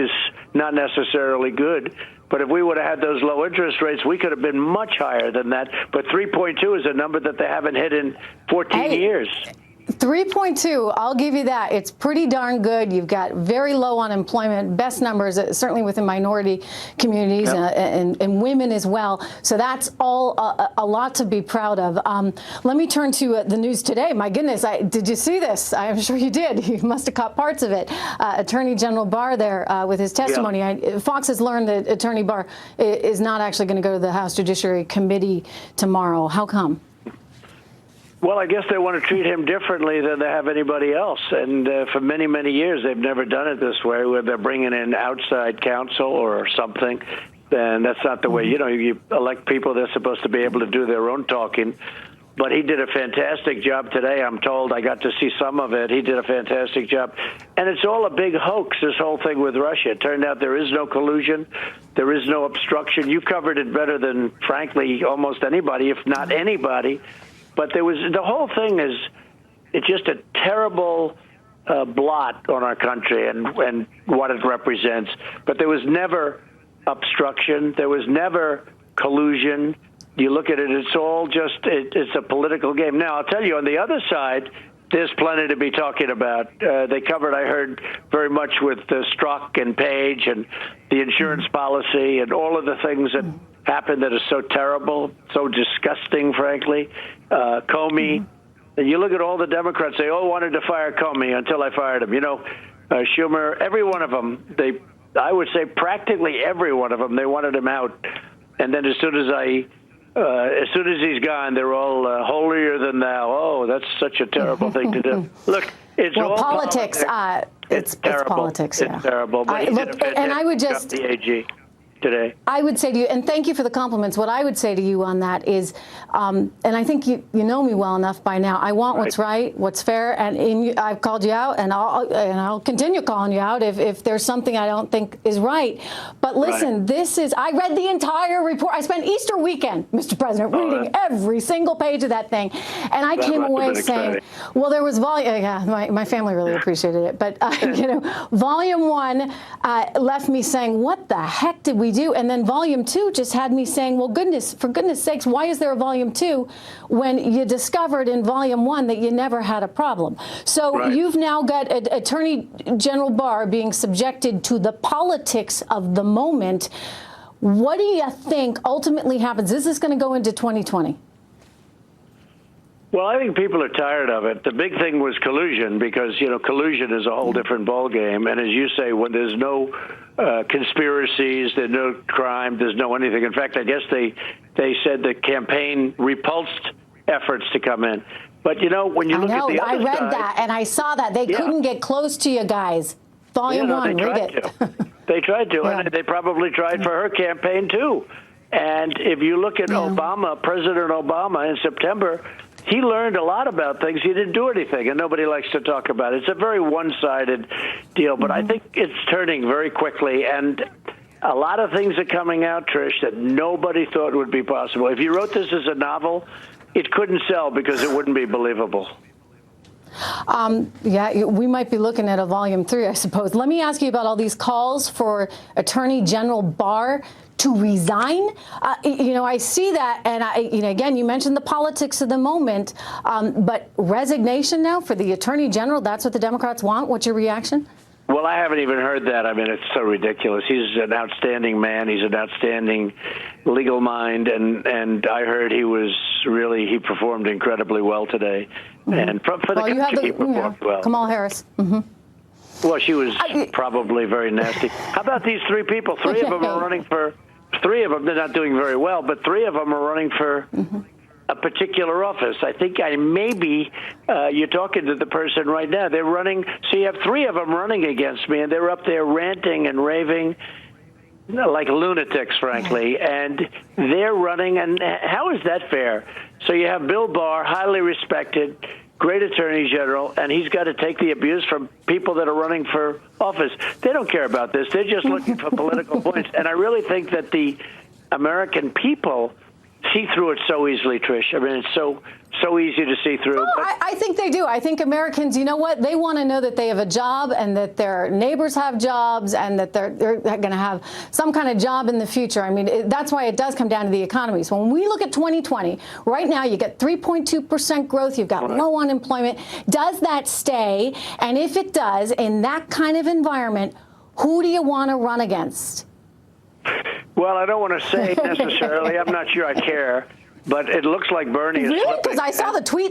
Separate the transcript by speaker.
Speaker 1: is not necessarily good. But if we would have had those low interest rates, we could have been much higher than that. But 3.2 is a number that they haven't hit in 14 years.
Speaker 2: 3.2, I'll give you that. It's pretty darn good. You've got very low unemployment, best numbers, certainly within minority communities and women as well. So that's all a lot to be proud of. Let me turn to the news today. My goodness, did you see this? I'm sure you did. You must have caught parts of it. Attorney General Barr there with his testimony. Fox has learned that Attorney Barr is not actually going to go to the House Judiciary Committee tomorrow. How come?
Speaker 1: Well, I guess they want to treat him differently than they have anybody else. And for many, many years, they've never done it this way, where they're bringing in outside counsel or something. And that's not the way, you elect people, they're supposed to be able to do their own talking. But he did a fantastic job today, I'm told. I got to see some of it. He did a fantastic job. And it's all a big hoax, this whole thing with Russia. It turned out there is no collusion. There is no obstruction. You covered it better than, frankly, almost anybody, if not anybody. But the whole thing it's just a terrible blot on our country and what it represents. But there was never obstruction. There was never collusion. You look at it, it's all just, it's a political game. Now, I'll tell you, on the other side, there's plenty to be talking about. They covered, I heard, very much with Strzok and Page and the insurance policy and all of the things that happened that are so terrible, so disgusting, frankly. Comey, and you look at all the Democrats, they all wanted to fire Comey until I fired him. Schumer, every one of them, I would say practically every one of them, they wanted him out. And then as soon as he's gone, they're all holier than thou. Oh, that's such a terrible thing to do. Look, it's all
Speaker 2: politics. It's politics.
Speaker 1: It's terrible. But
Speaker 2: I would just
Speaker 1: the AG today. I
Speaker 2: would say to you, and thank you for the compliments. What I would say to you on that is, and I think you know me well enough by now. I want what's right, what's fair, and I've called you out, and I'll continue calling you out if there's something I don't think is right. But listen, I read the entire report. I spent Easter weekend, Mr. President, reading every single page of that thing, and I came away saying, well, there was volume. Yeah, my family really appreciated it, but volume 1 left me saying, what the heck did we do? And then volume 2 just had me saying, well, for goodness sakes, why is there a volume 2 when you discovered in volume 1 that you never had a problem? So you've now got Attorney General Barr being subjected to the politics of the moment. What do you think ultimately happens? Is this going to go into 2020?
Speaker 1: Well, I think people are tired of it. The big thing was collusion, because, collusion is a whole different ballgame. And as you say, when there's no conspiracies, there's no crime, there's no anything. In fact, I guess they said the campaign repulsed efforts to come in. But, when you look at the other side,
Speaker 2: I read that, and I saw that. They couldn't get close to you guys. Volume 1, read it.
Speaker 1: They tried to, and they probably tried for her campaign, too. And if you look at Obama, President Obama, in September, he learned a lot about things. He didn't do anything, and nobody likes to talk about it. It's a very one-sided deal, but I think it's turning very quickly, and a lot of things are coming out, Trish, that nobody thought would be possible. If you wrote this as a novel, it couldn't sell because it wouldn't be believable.
Speaker 2: We might be looking at a volume 3, I suppose. Let me ask you about all these calls for Attorney General Barr to resign. I see that, and again, you mentioned the politics of the moment, but resignation now for the Attorney General, that's what the Democrats want. What's your reaction?
Speaker 1: Well, I haven't even heard that. I mean, it's so ridiculous. He's an outstanding man. He's an outstanding legal mind, and I heard he performed incredibly well today. And for the country, he performed well.
Speaker 2: Kamala Harris.
Speaker 1: Well, she was probably very nasty. How about these 3 people? 3 of them are running for. 3 of them, they're not doing very well, but 3 of them are running for a particular office. I think you're talking to the person right now. They're running. So you have 3 of them running against me, and they're up there ranting and raving like lunatics, frankly. And they're running, and how is that fair? So you have Bill Barr, highly respected, great attorney general, and he's got to take the abuse from people that are running for office. They don't care about this. They're just looking for political points. And I really think that the American people see through it so easily, Trish. I mean, it's so so easy to see through.
Speaker 2: Oh,
Speaker 1: But
Speaker 2: I think they do. I think Americans, you know what? They want to know that they have a job and that their neighbors have jobs and that they're going to have some kind of job in the future. I mean, that's why it does come down to the economy. So when we look at 2020, right now you get 3.2% growth. You've got low unemployment. Does that stay? And if it does, in that kind of environment, who do you want to run against?
Speaker 1: well, I don't want to say necessarily. I'm not sure I care. But it looks like Bernie is
Speaker 2: Really?
Speaker 1: slipping.
Speaker 2: Because I saw the tweet